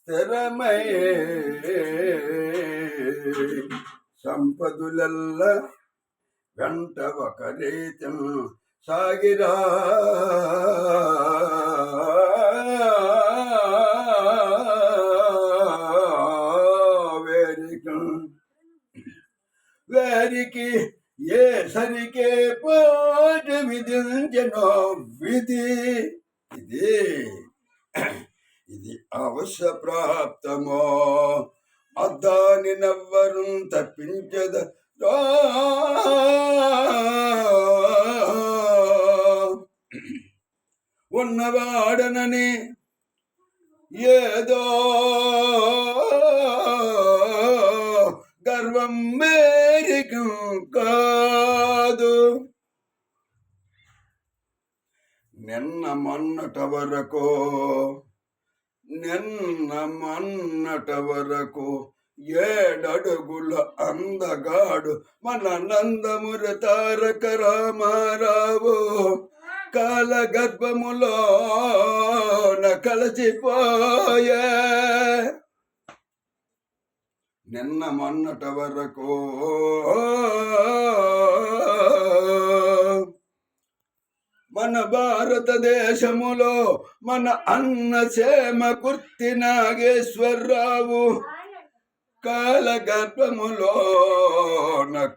స్థిరమై సంపదులల్ల వెంట ఒక రీతి సాగిరా వేరికి ఏ సరికే పాట విధించనో విధి ఇది ఇది అవశ్య ప్రాప్తమో అద్దాని నవ్వరు తప్పించద ఉన్నవాడనని ఏదో గర్వం మేరికం కాదు. నిన్న మొన్నట వరకు 7 అడుగుల అందగాడు మన నందమూరి తారక రామారావు కాల గర్భములో కలిసిపోయే. నిన్న మొన్నట వరకు మన భారతదేశములో మన అన్న సేమకుర్తి నాగేశ్వరరావు కాల గర్భములో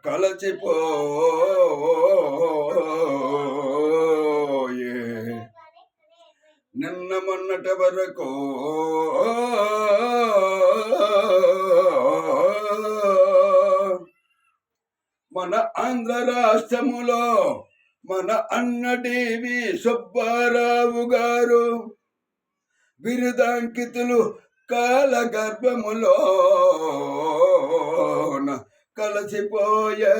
కలిసిపోయే. నిన్న మొన్నట వరకు మన ఆంధ్ర రాష్ట్రములో మన అన్న టీవీ సుబ్బారావు గారు బిరుదాంకితులు కాల గర్భములో కలిసిపోయే.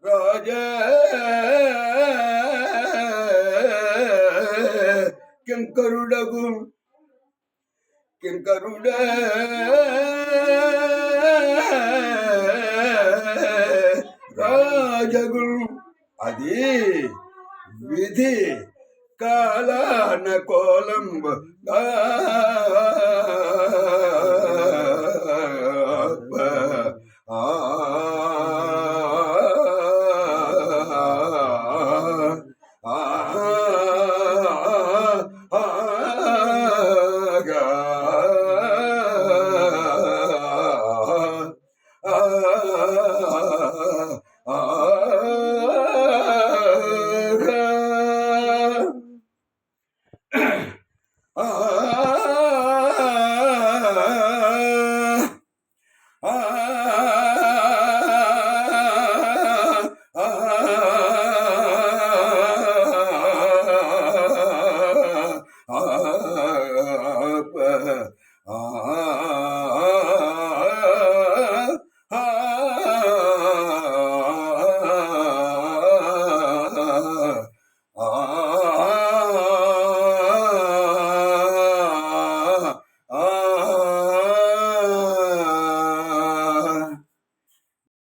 రాజా కింకరుడ రాజగురు అది విధి కాలాన కోలంబు